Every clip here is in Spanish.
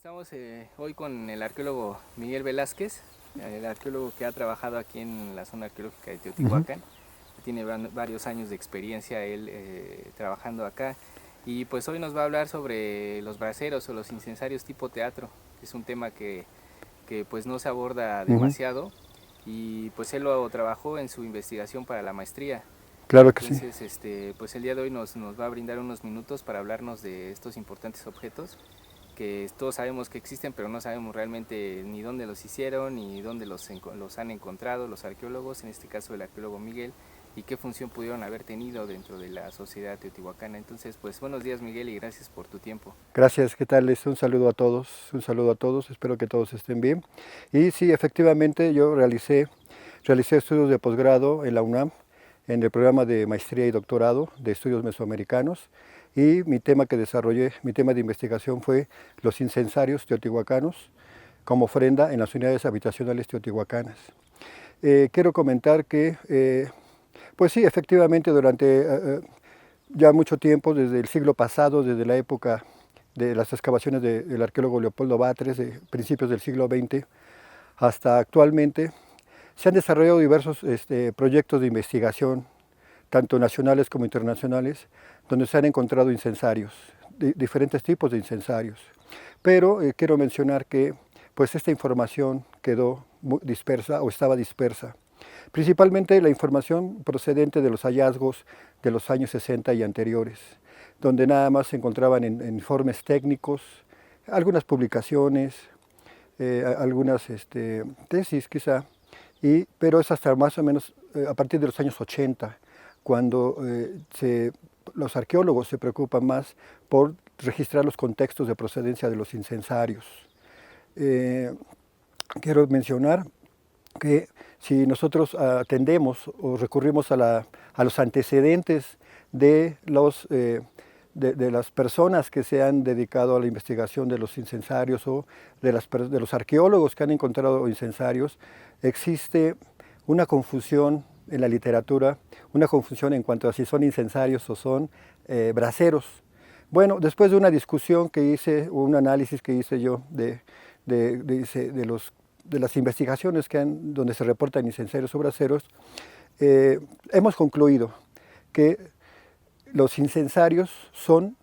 Estamos hoy con el arqueólogo Miguel Velázquez, el arqueólogo que ha trabajado aquí en la zona arqueológica de Teotihuacán. Tiene varios años de experiencia él trabajando acá, y pues hoy nos va a hablar sobre los braseros o los incensarios tipo teatro, que es un tema que pues no se aborda Ujú. demasiado, y pues él lo trabajó en su investigación para la maestría. Claro que sí. Entonces, pues el día de hoy nos va a brindar unos minutos para hablarnos de estos importantes objetos que todos sabemos que existen, pero no sabemos realmente ni dónde los hicieron, ni dónde los han encontrado los arqueólogos, en este caso el arqueólogo Miguel, y qué función pudieron haber tenido dentro de la sociedad teotihuacana. Entonces, pues buenos días, Miguel, y gracias por tu tiempo. Gracias, ¿qué tal? Un saludo a todos, espero que todos estén bien. Y sí, efectivamente yo realicé estudios de posgrado en la UNAM, en el programa de maestría y doctorado de estudios mesoamericanos, y mi tema que desarrollé, mi tema de investigación fue los incensarios teotihuacanos como ofrenda en las unidades habitacionales teotihuacanas. Quiero comentar que, pues sí, efectivamente ya mucho tiempo, desde el siglo pasado, desde la época de las excavaciones del arqueólogo Leopoldo Batres, de principios del siglo XX, hasta actualmente, se han desarrollado diversos proyectos de investigación, tanto nacionales como internacionales, donde se han encontrado incensarios, diferentes tipos de incensarios. Pero quiero mencionar que pues esta información quedó dispersa o estaba dispersa. Principalmente la información procedente de los hallazgos de los años 60 y anteriores, donde nada más se encontraban en informes técnicos, algunas publicaciones, algunas tesis quizá, pero es hasta más o menos a partir de los años 80, cuando los arqueólogos se preocupan más por registrar los contextos de procedencia de los incensarios. Eh, Quiero mencionar que si nosotros atendemos o recurrimos a los antecedentes de, de las personas que se han dedicado a la investigación de los incensarios o de los arqueólogos que han encontrado incensarios, existe una confusión en la literatura, una confusión en cuanto a si son incensarios o son braseros. Bueno, después de una discusión que hice, un análisis que hice yo de las investigaciones donde se reportan incensarios o braseros, hemos concluido que los incensarios son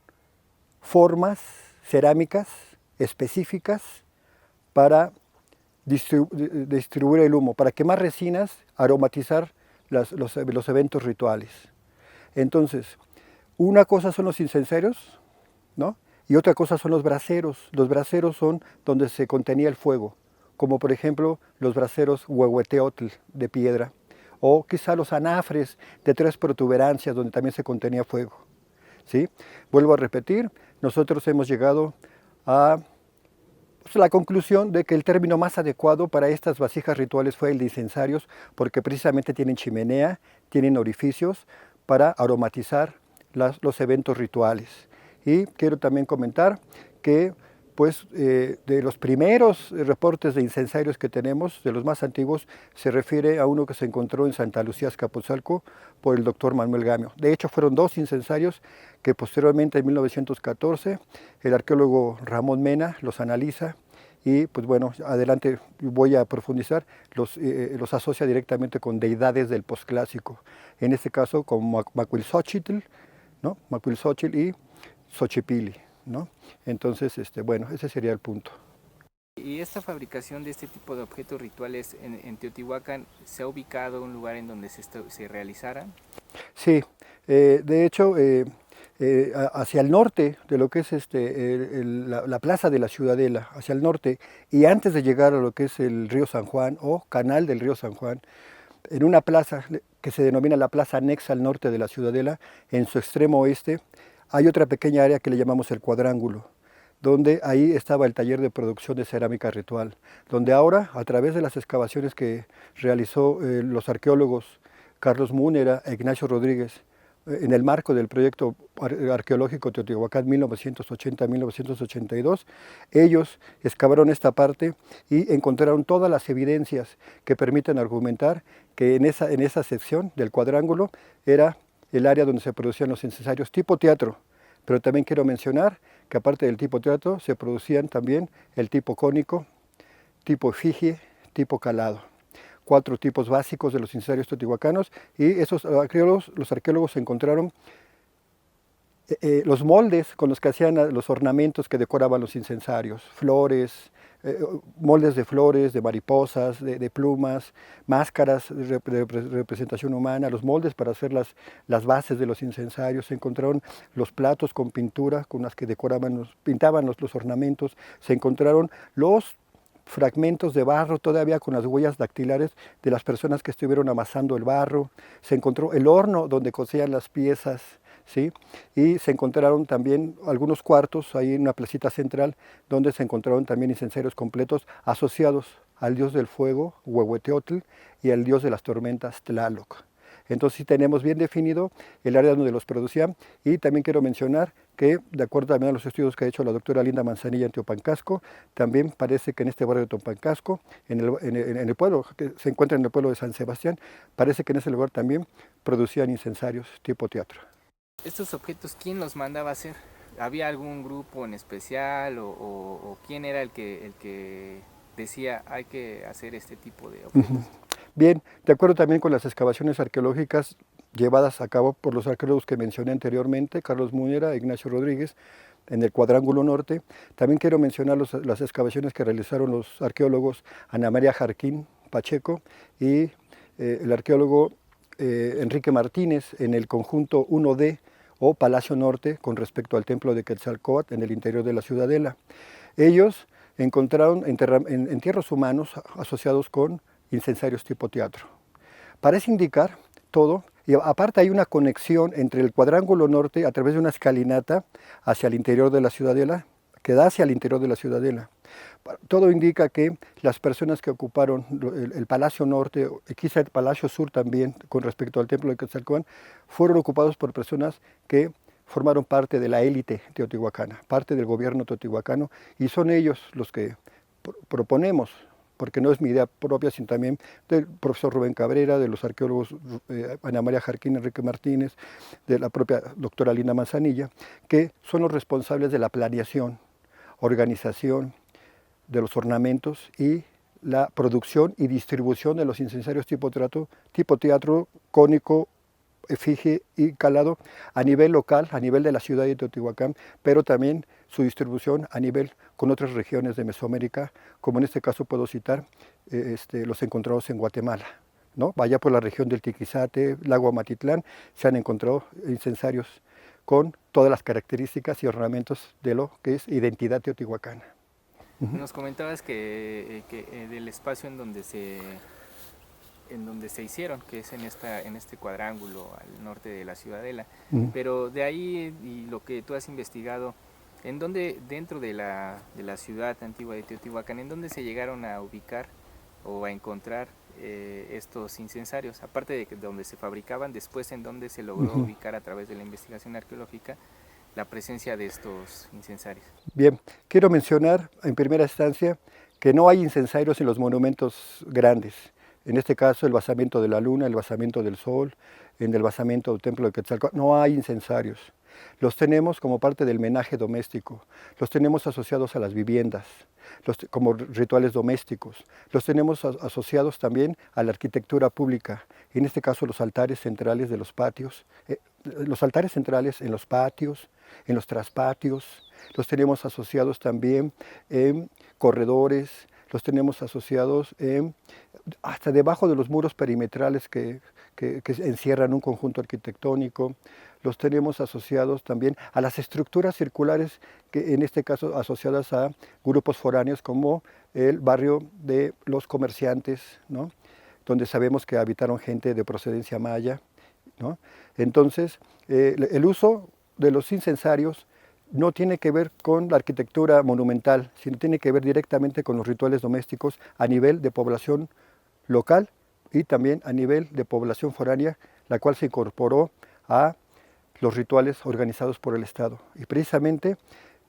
formas cerámicas específicas para distribuir el humo, para quemar resinas, aromatizar los eventos rituales. Entonces, una cosa son los incensarios, ¿no? Y otra cosa son los braseros. Los braseros son donde se contenía el fuego, como por ejemplo los braseros huehueteotl de piedra, o quizá los anafres de 3 protuberancias donde también se contenía fuego. ¿Sí? Vuelvo a repetir, nosotros hemos llegado a la conclusión de que el término más adecuado para estas vasijas rituales fue el de incensarios, porque precisamente tienen chimenea, tienen orificios para aromatizar los eventos rituales. Y quiero también comentar que pues, de los primeros reportes de incensarios que tenemos, de los más antiguos, se refiere a uno que se encontró en Santa Lucía, Azcapotzalco, por el doctor Manuel Gamio. De hecho, fueron 2 incensarios que posteriormente, en 1914, el arqueólogo Ramón Mena los analiza y, pues bueno, adelante voy a profundizar, los asocia directamente con deidades del posclásico. En este caso, con Macuilxóchitl, ¿no? Macuilxóchitl y Xochipilli, ¿no? Entonces, bueno, ese sería el punto. Y esta fabricación de este tipo de objetos rituales en Teotihuacán, ¿se ha ubicado un lugar en donde se realizaran? Sí, de hecho, hacia el norte de lo que es la plaza de la Ciudadela, hacia el norte, y antes de llegar a lo que es el río San Juan o canal del río San Juan, en una plaza que se denomina la plaza anexa al norte de la Ciudadela, en su extremo oeste, hay otra pequeña área que le llamamos el cuadrángulo, donde ahí estaba el taller de producción de cerámica ritual, donde ahora, a través de las excavaciones que realizó los arqueólogos Carlos Múnera e Ignacio Rodríguez, en el marco del proyecto arqueológico Teotihuacán 1980-1982, ellos excavaron esta parte y encontraron todas las evidencias que permiten argumentar que en esa sección del cuadrángulo era el área donde se producían los incensarios tipo teatro, Pero también quiero mencionar que aparte del tipo teatro se producían también el tipo cónico, tipo efigie, tipo calado. 4 tipos básicos de los incensarios teotihuacanos, y los arqueólogos encontraron los moldes con los que hacían los ornamentos que decoraban los incensarios, flores, moldes de flores, de mariposas, de plumas, máscaras de representación humana, los moldes para hacer las bases de los incensarios. Se encontraron los platos con pintura con las que pintaban los ornamentos. Se encontraron los fragmentos de barro todavía con las huellas dactilares de las personas que estuvieron amasando el barro. Se encontró el horno donde cocían las piezas, ¿sí? Y se encontraron también algunos cuartos ahí en una placita central donde se encontraron también incensarios completos asociados al dios del fuego, Huehueteotl, y al dios de las tormentas, Tlaloc. Entonces sí tenemos bien definido el área donde los producían, y también quiero mencionar que, de acuerdo también a los estudios que ha hecho la doctora Linda Manzanilla en Teopancasco, también parece que en este barrio de Teopancasco, en el pueblo, que se encuentra en el pueblo de San Sebastián, parece que en ese lugar también producían incensarios tipo teatro. ¿Estos objetos quién los mandaba a hacer? ¿Había algún grupo en especial o quién era el que decía hay que hacer este tipo de objetos? Bien, de acuerdo también con las excavaciones arqueológicas llevadas a cabo por los arqueólogos que mencioné anteriormente, Carlos Muñera e Ignacio Rodríguez, en el Cuadrángulo Norte. También quiero mencionar las excavaciones que realizaron los arqueólogos Ana María Jarquín Pacheco y el arqueólogo Enrique Martínez en el conjunto 1D o Palacio Norte con respecto al templo de Quetzalcóatl en el interior de la ciudadela. Ellos encontraron entierros humanos asociados con incensarios tipo teatro. Parece indicar todo, y aparte hay una conexión entre el Cuadrángulo Norte a través de una escalinata hacia el interior de la ciudadela, que da hacia el interior de la ciudadela. Todo indica que las personas que ocuparon el Palacio Norte, y quizá el Palacio Sur también, con respecto al templo de Quetzalcóatl, fueron ocupados por personas que formaron parte de la élite teotihuacana, parte del gobierno teotihuacano, y son ellos los que proponemos, porque no es mi idea propia, sino también del profesor Rubén Cabrera, de los arqueólogos Ana María Jarquín, Enrique Martínez, de la propia doctora Linda Manzanilla, que son los responsables de la planeación, organización de los ornamentos y la producción y distribución de los incensarios tipo teatro cónico, efigie y calado a nivel local, a nivel de la ciudad de Teotihuacán, pero también su distribución a nivel con otras regiones de Mesoamérica, como en este caso puedo citar los encontrados en Guatemala, ¿no? Vaya por la región del Tiquizate, lago Amatitlán, se han encontrado incensarios con todas las características y ornamentos de lo que es identidad teotihuacana. Nos comentabas que del espacio en donde se hicieron, que es en este cuadrángulo al norte de la ciudadela, pero de ahí y lo que tú has investigado, ¿en dónde dentro de la ciudad antigua de Teotihuacán, en dónde se llegaron a ubicar o a encontrar estos incensarios? Aparte de donde se fabricaban, después en dónde se logró ubicar a través de la investigación arqueológica la presencia de estos incensarios. Bien, quiero mencionar en primera instancia que no hay incensarios en los monumentos grandes. En este caso, el basamento de la Luna, el basamento del Sol, en el basamento del Templo de Quetzalcóatl, no hay incensarios. Los tenemos como parte del menaje doméstico, los tenemos asociados a las viviendas, como rituales domésticos, los tenemos asociados también a la arquitectura pública, en este caso los altares centrales de los patios, los altares centrales en los patios, en los traspatios, los tenemos asociados también en corredores, los tenemos asociados hasta debajo de los muros perimetrales que encierran un conjunto arquitectónico, los tenemos asociados también a las estructuras circulares, que en este caso asociadas a grupos foráneos como el barrio de los comerciantes, ¿no? Donde sabemos que habitaron gente de procedencia maya, ¿no? Entonces, el uso de los incensarios no tiene que ver con la arquitectura monumental, sino tiene que ver directamente con los rituales domésticos a nivel de población local y también a nivel de población foránea, la cual se incorporó a los rituales organizados por el Estado. Y precisamente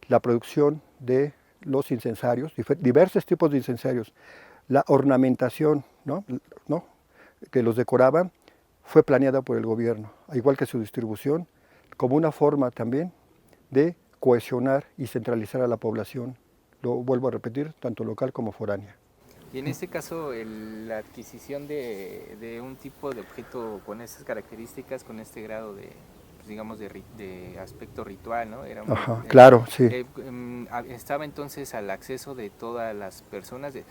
la producción de los incensarios, diversos tipos de incensarios, la ornamentación, ¿no? que los decoraban, fue planeada por el gobierno, igual que su distribución, como una forma también de cohesionar y centralizar a la población, lo vuelvo a repetir, tanto local como foránea. Y en este caso, la adquisición de un tipo de objeto con esas características, con este grado de, pues digamos, de aspecto ritual, ¿no? Era muy, Ajá, claro, sí. estaba entonces al acceso de todas las personas, de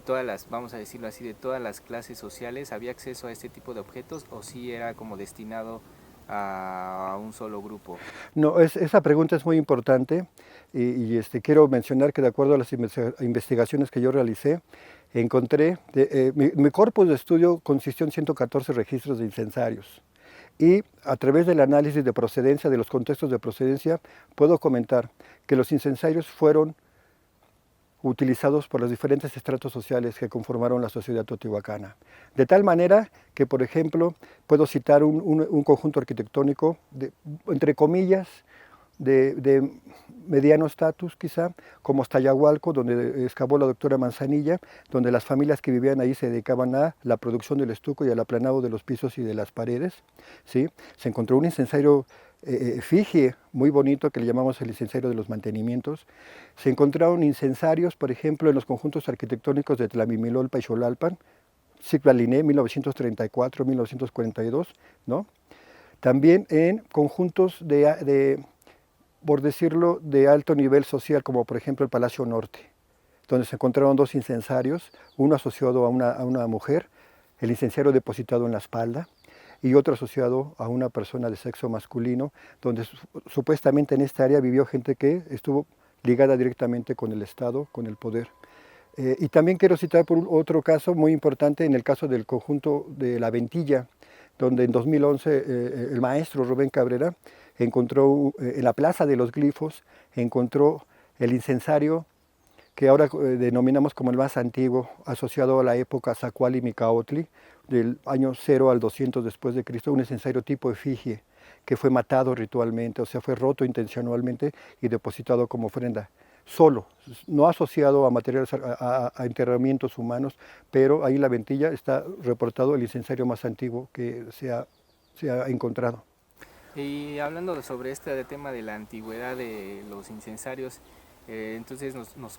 todas las, vamos a decirlo así, de todas las clases sociales. ¿Había acceso a este tipo de objetos o sí era como destinado a un solo grupo? No, esa pregunta es muy importante quiero mencionar que de acuerdo a las investigaciones que yo realicé, encontré, mi corpus de estudio consistió en 114 registros de incensarios y a través del análisis de procedencia, de los contextos de procedencia, puedo comentar que los incensarios fueron utilizados por los diferentes estratos sociales que conformaron la sociedad teotihuacana. De tal manera que, por ejemplo, puedo citar un conjunto arquitectónico, entre comillas, de mediano estatus quizá, como Aztayahualco, donde excavó la doctora Manzanilla, donde las familias que vivían ahí se dedicaban a la producción del estuco y al aplanado de los pisos y de las paredes. ¿Sí? Se encontró un incensario efigie muy bonito que le llamamos el incensario de los mantenimientos. Se encontraron incensarios, por ejemplo, en los conjuntos arquitectónicos de Tlamimilolpa y Xolalpan, Ciclaliné, 1934-1942, ¿no? También en conjuntos por decirlo, de alto nivel social, como por ejemplo el Palacio Norte, donde se encontraron dos incensarios, uno asociado a una mujer, el incensario depositado en la espalda, y otro asociado a una persona de sexo masculino, donde supuestamente en esta área vivió gente que estuvo ligada directamente con el Estado, con el poder. Y también quiero citar por otro caso muy importante, en el caso del conjunto de La Ventilla, donde en 2011 el maestro Rubén Cabrera encontró en la Plaza de los Glifos, encontró el incensario que ahora denominamos como el más antiguo, asociado a la época Zacuali Micaotli, del año 0 al 200 después de Cristo, un incensario tipo efigie, que fue matado ritualmente, o sea, fue roto intencionalmente y depositado como ofrenda. Solo, no asociado a materiales, a enterramientos humanos, pero ahí en La Ventilla está reportado el incensario más antiguo que se ha encontrado. Y hablando sobre este tema de la antigüedad de los incensarios, entonces nos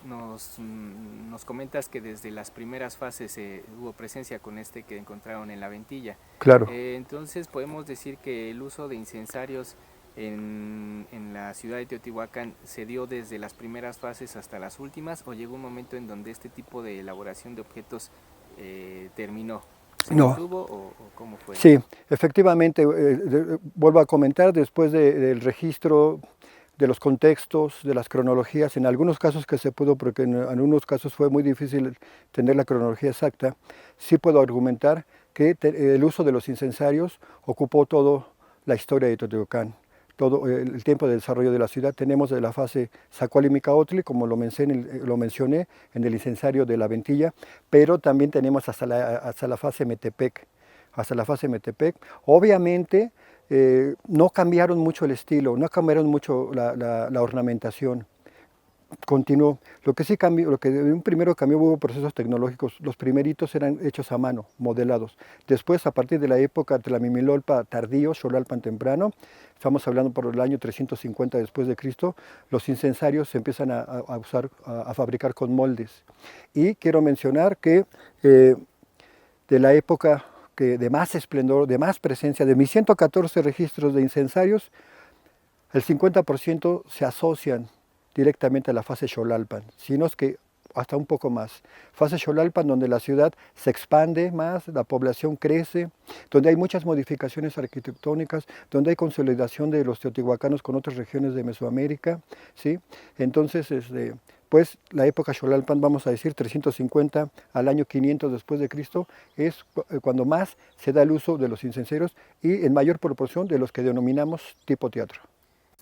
comentas que desde las primeras fases hubo presencia con este que encontraron en La Ventilla. Claro. Entonces podemos decir que el uso de incensarios en la ciudad de Teotihuacán se dio desde las primeras fases hasta las últimas, o llegó un momento en donde este tipo de elaboración de objetos terminó. ¿Se mantuvo o cómo fue? Sí, efectivamente, vuelvo a comentar, después del registro de los contextos, de las cronologías, en algunos casos que se pudo, porque en algunos casos fue muy difícil tener la cronología exacta, sí puedo argumentar que el uso de los incensarios ocupó toda la historia de Teotihuacán, todo el tiempo de desarrollo de la ciudad. Tenemos de la fase Zacuali Micaotli, como lo mencioné en el incensario de La Ventilla, pero también tenemos hasta la fase Metepec, Obviamente no cambiaron mucho el estilo, no cambiaron mucho la ornamentación. Continuó. Lo que sí cambió, lo que primero cambió, hubo procesos tecnológicos. Los primeritos eran hechos a mano, modelados. Después, a partir de la época de la Tlamimilolpa tardío, Xolalpan temprano, estamos hablando por el año 350 después de Cristo, los incensarios se empiezan a usar, a fabricar con moldes. Y quiero mencionar que de la época de más esplendor, de más presencia, de mis 114 registros de incensarios, el 50% se asocian directamente a la fase Xolalpan, sino es que hasta un poco más. Fase Xolalpan, donde la ciudad se expande más, la población crece, donde hay muchas modificaciones arquitectónicas, donde hay consolidación de los teotihuacanos con otras regiones de Mesoamérica, ¿sí? Entonces, pues la época Xolalpan, vamos a decir 350 al año 500 después de Cristo, es cuando más se da el uso de los incensarios y en mayor proporción de los que denominamos tipo teatro.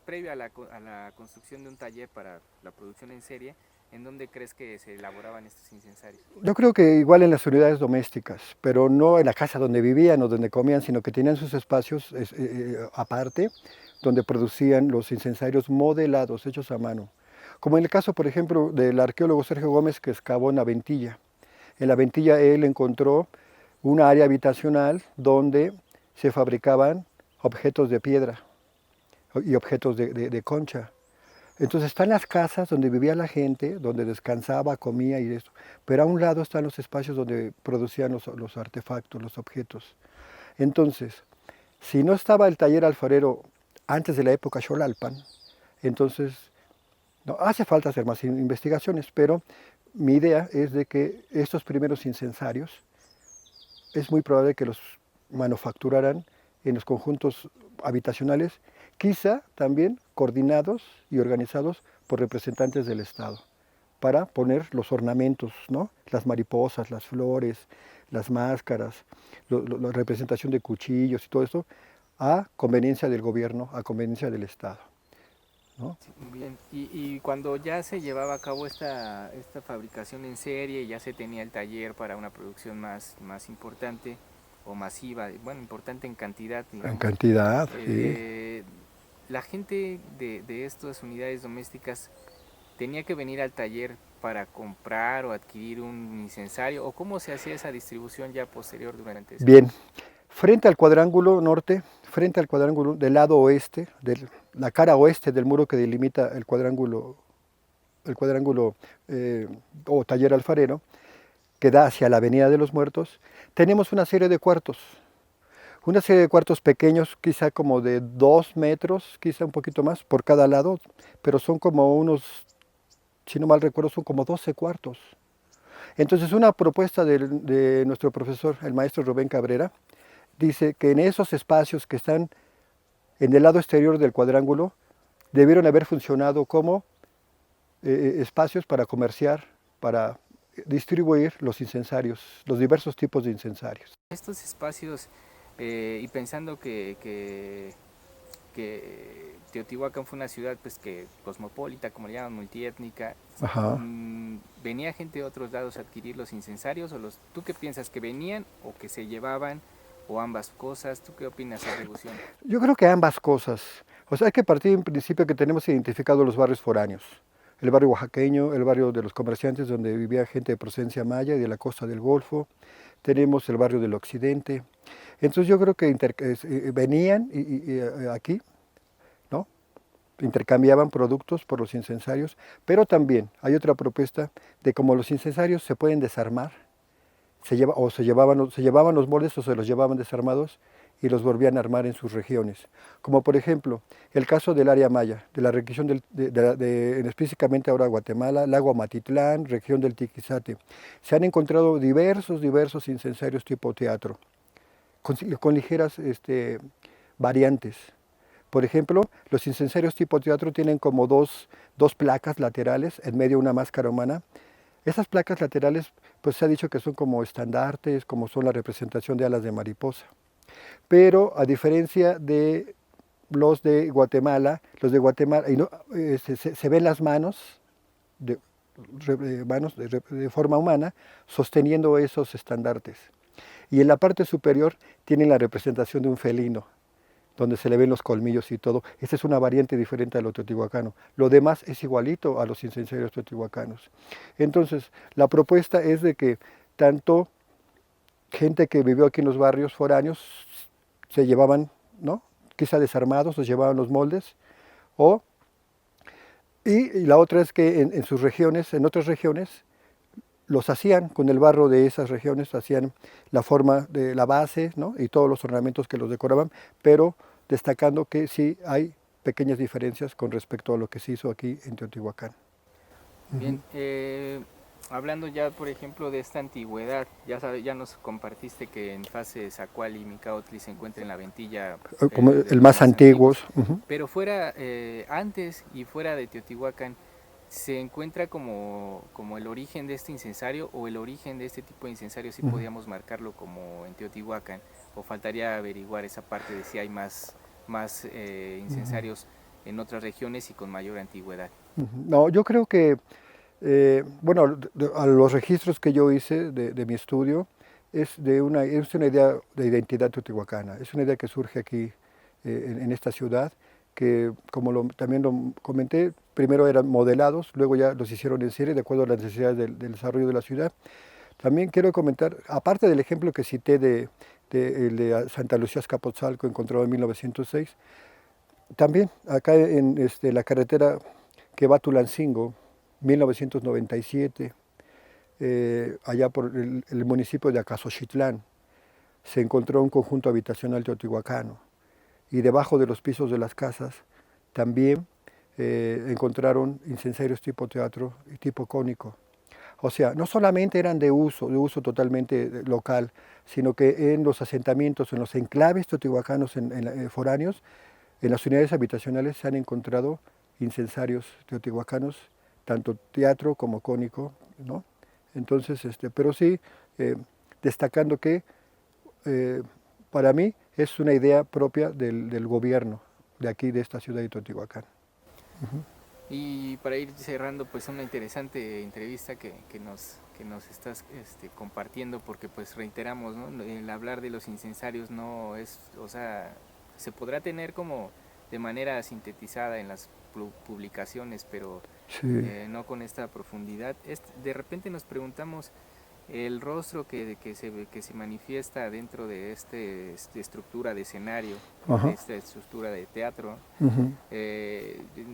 Previo a la construcción de un taller para la producción en serie, ¿en dónde crees que se elaboraban estos incensarios? Yo creo que igual en las unidades domésticas, pero no en la casa donde vivían o donde comían, sino que tenían sus espacios aparte, donde producían los incensarios modelados, hechos a mano. Como en el caso, por ejemplo, del arqueólogo Sergio Gómez, que excavó en La Ventilla. En La Ventilla él encontró una área habitacional donde se fabricaban objetos de piedra y objetos de concha. Entonces están las casas donde vivía la gente, donde descansaba, comía y eso. Pero a un lado están los espacios donde producían los artefactos, los objetos. Entonces, si no estaba el taller alfarero antes de la época Xolalpan, entonces no, hace falta hacer más investigaciones, pero mi idea es de que estos primeros incensarios es muy probable que los manufacturaran en los conjuntos habitacionales, quizá también coordinados y organizados por representantes del Estado, para poner los ornamentos, ¿no? Las mariposas, las flores, las máscaras, la representación de cuchillos y todo esto, a conveniencia del gobierno, a conveniencia del Estado, ¿no? Sí, muy bien. Y cuando ya se llevaba a cabo esta fabricación en serie, ya se tenía el taller para una producción más importante o masiva, bueno, importante en cantidad, En digamos, cantidad, sí. la gente de estas unidades domésticas tenía que venir al taller para comprar o adquirir un incensario, o cómo se hacía esa distribución ya posterior durante ese Bien, proceso. frente al cuadrángulo norte, frente al cuadrángulo del lado oeste, la cara oeste del muro que delimita el cuadrángulo o taller alfarero, que da hacia la Avenida de los Muertos, tenemos una serie de cuartos pequeños, quizá como de 2 metros, quizá un poquito más por cada lado, pero son como unos, si no mal recuerdo, son como 12 cuartos. Entonces una propuesta de nuestro profesor, el maestro Rubén Cabrera, dice que en esos espacios que están en el lado exterior del cuadrángulo debieron haber funcionado como espacios para comerciar, para distribuir los incensarios, los diversos tipos de incensarios. Estos espacios, y pensando que Teotihuacán fue una ciudad pues que cosmopolita, como le llaman, multiétnica, Ajá. venía gente de otros lados a adquirir los incensarios, o ¿tú qué piensas, que venían o que se llevaban, o ambas cosas? ¿Tú qué opinas, Atribución? Yo creo que ambas cosas. O sea, hay que partir en principio que tenemos identificados los barrios foráneos. El barrio oaxaqueño, el barrio de los comerciantes donde vivía gente de procedencia maya y de la costa del Golfo. Tenemos el barrio del occidente. Entonces yo creo que venían aquí, ¿no? Intercambiaban productos por los incensarios, pero también hay otra propuesta de cómo los incensarios se pueden desarmar, se llevaban los moldes o se los llevaban desarmados y los volvían a armar en sus regiones. Como por ejemplo el caso del área maya, de la región específicamente ahora Guatemala, lago Amatitlán, región del Tiquizate. Se han encontrado diversos incensarios tipo teatro, con ligeras variantes. Por ejemplo, los incensarios tipo teatro tienen como dos placas laterales, en medio una máscara humana. Esas placas laterales, pues se ha dicho que son como estandartes, como son la representación de alas de mariposa. Pero a diferencia de los de Guatemala se ven las manos de forma humana sosteniendo esos estandartes. Y en la parte superior tienen la representación de un felino, donde se le ven los colmillos y todo. Esta es una variante diferente a lo teotihuacano. Lo demás es igualito a los incensarios teotihuacanos. Entonces, la propuesta es de que tanto gente que vivió aquí en los barrios foráneos se llevaban, ¿no? Quizá desarmados, los llevaban los moldes, o, y la otra es que en sus regiones, en otras regiones, los hacían con el barro de esas regiones, hacían la forma de la base, ¿no? Y todos los ornamentos que los decoraban, pero destacando que sí hay pequeñas diferencias con respecto a lo que se hizo aquí en Teotihuacán. Bien, hablando ya, por ejemplo, de esta antigüedad, ya nos compartiste que en fase Zacual y Micautli se encuentra en la Ventilla Como de el los más más antiguos. antiguos, Uh-huh. pero fuera, antes y fuera de Teotihuacán, ¿se encuentra como el origen de este incensario, o el origen de este tipo de incensario si podíamos marcarlo como en Teotihuacán, o faltaría averiguar esa parte de si hay más incensarios en otras regiones y con mayor antigüedad? No, yo creo que, bueno, a los registros que yo hice de mi estudio, es una idea de identidad teotihuacana, es una idea que surge aquí en esta ciudad, que como también lo comenté, primero eran modelados, luego ya los hicieron en serie de acuerdo a las necesidades del desarrollo de la ciudad. También quiero comentar, aparte del ejemplo que cité el de Santa Lucía Azcapotzalco, encontrado en 1906, también acá en la carretera que va a Tulancingo, 1997, allá por el municipio de Acasochitlán, se encontró un conjunto habitacional teotihuacano y debajo de los pisos de las casas también encontraron incensarios tipo teatro y tipo cónico. O sea, no solamente eran de uso totalmente local, sino que en los asentamientos, en los enclaves teotihuacanos foráneos, en las unidades habitacionales se han encontrado incensarios teotihuacanos, tanto teatro como cónico, ¿no? Entonces, pero sí, destacando que para mí es una idea propia del gobierno de aquí, de esta ciudad de Teotihuacán. Uh-huh. Y para ir cerrando, pues una interesante entrevista que nos estás compartiendo, porque pues reiteramos, ¿no? El hablar de los incensarios no es, o sea, se podrá tener como de manera sintetizada en las publicaciones, pero sí, no con esta profundidad. De repente nos preguntamos, el rostro que se manifiesta dentro de esta estructura de escenario, de esta estructura de teatro,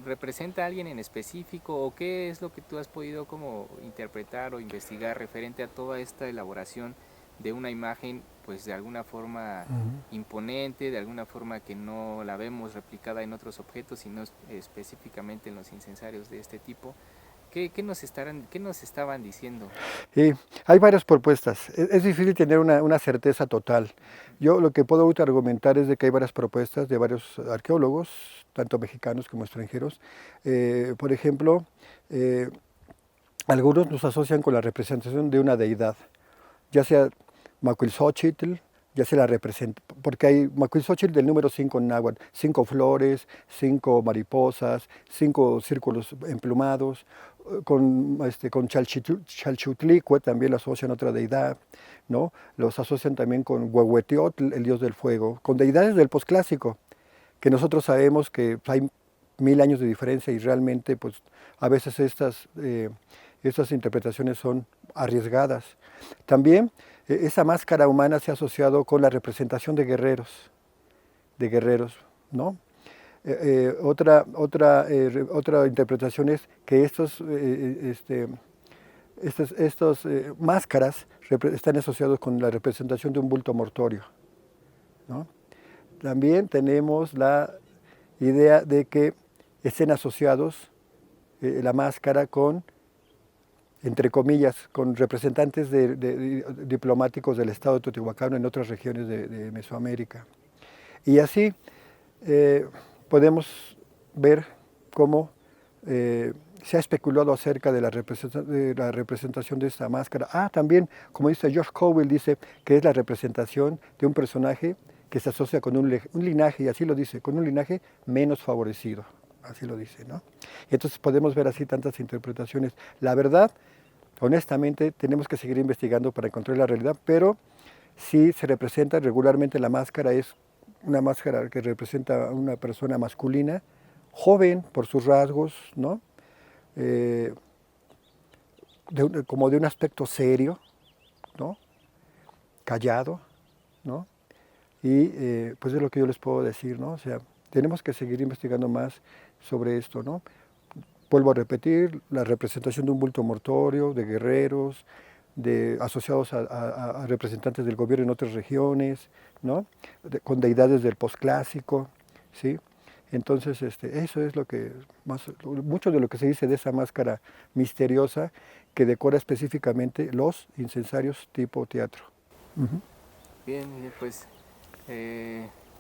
¿representa a alguien en específico o qué es lo que tú has podido como interpretar o investigar referente a toda esta elaboración de una imagen, pues de alguna forma imponente, de alguna forma que no la vemos replicada en otros objetos, sino específicamente en los incensarios de este tipo? ¿Qué nos estaban diciendo? Hay varias propuestas. Es difícil tener una certeza total. Yo lo que puedo argumentar es de que hay varias propuestas de varios arqueólogos, tanto mexicanos como extranjeros. Por ejemplo, algunos nos asocian con la representación de una deidad, ya sea Macuilxóchitl, ya se la representa, porque hay Macuilxóchitl del número 5 en náhuatl, 5 flores, 5 mariposas, 5 círculos emplumados, con Chalchutlicue también lo asocian a otra deidad, ¿no? Los asocian también con Huehueteotl, el dios del fuego, con deidades del posclásico, que nosotros sabemos que hay 1000 años de diferencia y realmente pues a veces estas interpretaciones son arriesgadas. También esa máscara humana se ha asociado con la representación de guerreros, ¿no? Otra interpretación es que estas máscaras están asociados con la representación de un bulto mortuorio, ¿no? También tenemos la idea de que estén asociados la máscara con, entre comillas, con representantes diplomáticos del Estado de Teotihuacán en otras regiones de Mesoamérica. Y así podemos ver cómo se ha especulado acerca de la representación de esta máscara. También, como dice George Cowell, dice que es la representación de un personaje que se asocia con un linaje, y así lo dice, con un linaje menos favorecido, así lo dice, ¿no? Y entonces podemos ver así tantas interpretaciones. La verdad, honestamente, tenemos que seguir investigando para encontrar la realidad, pero sí se representa regularmente la máscara, es una máscara que representa a una persona masculina, joven por sus rasgos, ¿no? Como de un aspecto serio, ¿no? Callado, ¿no? Y pues es lo que yo les puedo decir, ¿no? O sea, tenemos que seguir investigando más sobre esto, ¿no? Vuelvo a repetir, la representación de un bulto mortuorio, de guerreros, asociados a representantes del gobierno en otras regiones, ¿no? Con deidades del posclásico, ¿sí? Entonces, eso es lo que mucho de lo que se dice de esa máscara misteriosa que decora específicamente los incensarios tipo teatro. Uh-huh. Bien, pues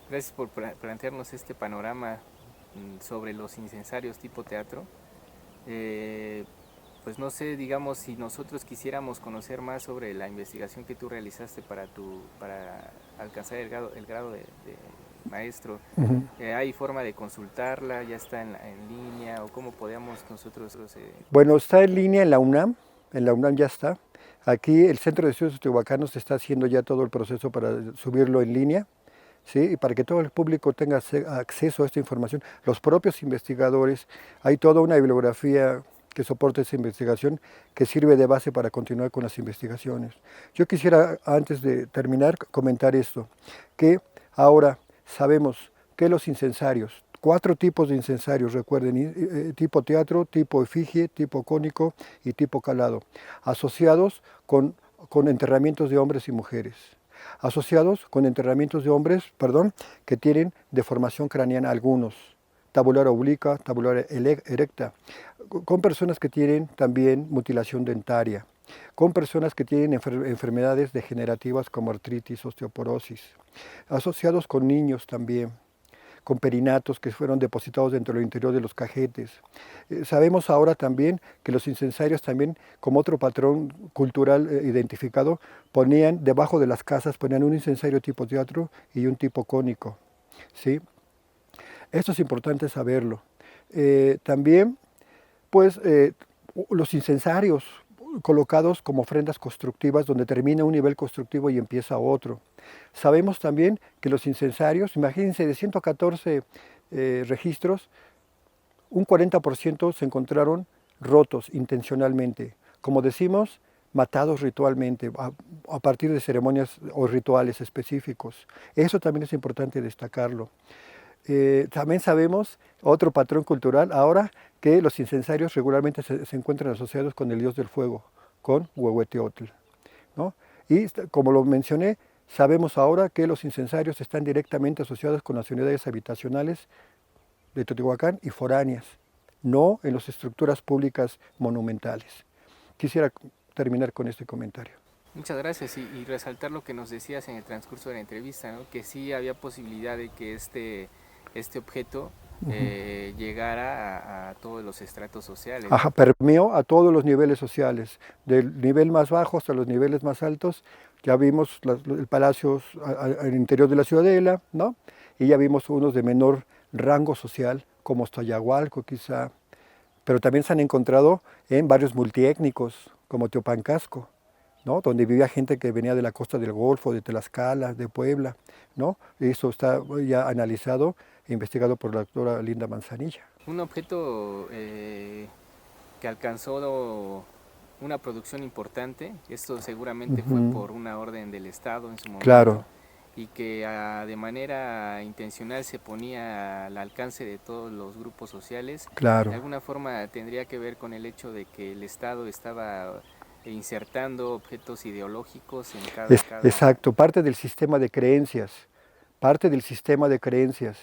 gracias por plantearnos este panorama sobre los incensarios tipo teatro. Pues no sé, digamos, si nosotros quisiéramos conocer más sobre la investigación que tú realizaste para alcanzar el grado de maestro, ¿hay forma de consultarla? ¿Ya está en línea? ¿O cómo podemos nosotros...? Bueno, está en línea en la UNAM ya está. Aquí el Centro de Estudios Teotihuacanos está haciendo ya todo el proceso para subirlo en línea, ¿sí? Y para que todo el público tenga acceso a esta información. Los propios investigadores, hay toda una bibliografía que soporta esa investigación, que sirve de base para continuar con las investigaciones. Yo quisiera, antes de terminar, comentar esto, que ahora sabemos que los incensarios 4 tipos de incensarios, recuerden, tipo teatro, tipo efigie, tipo cónico y tipo calado, asociados con enterramientos de hombres y mujeres, asociados con enterramientos de hombres, perdón, que tienen deformación craneana algunos, tabular obliqua, tabular erecta, con personas que tienen también mutilación dentaria, con personas que tienen enfermedades degenerativas como artritis, osteoporosis, asociados con niños también, con perinatos que fueron depositados dentro del interior de los cajetes. Sabemos ahora también que los incensarios también, como otro patrón cultural identificado, ponían debajo de las casas, ponían un incensario tipo teatro y un tipo cónico. ¿Sí? Esto es importante saberlo. También, pues, los incensarios colocados como ofrendas constructivas donde termina un nivel constructivo y empieza otro. Sabemos también que los incensarios, imagínense, de 114 registros, un 40% se encontraron rotos intencionalmente. Como decimos, matados ritualmente, a partir de ceremonias o rituales específicos. Eso también es importante destacarlo. También sabemos, otro patrón cultural ahora, que los incensarios regularmente se encuentran asociados con el dios del fuego, con Huehueteotl, ¿no? Y como lo mencioné, sabemos ahora que los incensarios están directamente asociados con las unidades habitacionales de Teotihuacán y foráneas, no en las estructuras públicas monumentales. Quisiera terminar con este comentario. Muchas gracias y resaltar lo que nos decías en el transcurso de la entrevista, ¿no? Que sí había posibilidad de que este objeto llegara a todos los estratos sociales, ¿no? Ajá, permeó a todos los niveles sociales, del nivel más bajo hasta los niveles más altos. Ya vimos el palacio al interior de la ciudadela, ¿no? Y ya vimos unos de menor rango social, como Stoyahualco quizá, pero también se han encontrado en barrios multiétnicos, como Teopancasco, ¿no? Donde vivía gente que venía de la costa del Golfo, de Tlaxcala, de Puebla, ¿no? Eso está ya analizado e investigado por la doctora Linda Manzanilla. Un objeto que alcanzó una producción importante, esto seguramente fue por una orden del Estado en su momento, Claro, y que de manera intencional se ponía al alcance de todos los grupos sociales. De claro. alguna forma tendría que ver con el hecho de que el Estado estaba insertando objetos ideológicos en cada... Exacto, parte del sistema de creencias, parte del sistema de creencias,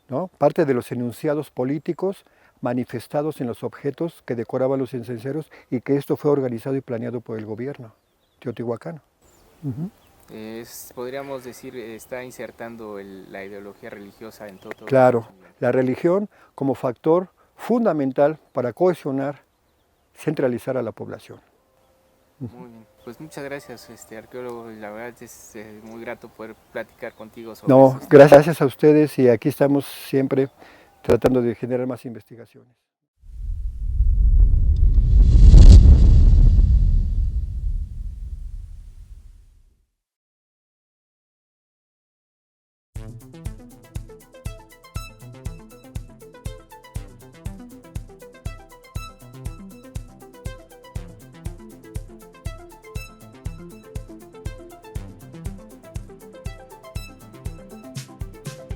¿no? Parte de los enunciados políticos manifestados en los objetos que decoraban los incensarios y que esto fue organizado y planeado por el gobierno teotihuacano. Podríamos decir, está insertando la ideología religiosa en todo el Claro, proceso. la religión como factor fundamental para cohesionar, centralizar a la población. Muy bien, pues muchas gracias, arqueólogo. La verdad es muy grato poder platicar contigo sobre No, estos temas. gracias a ustedes y aquí estamos siempre tratando de generar más investigaciones.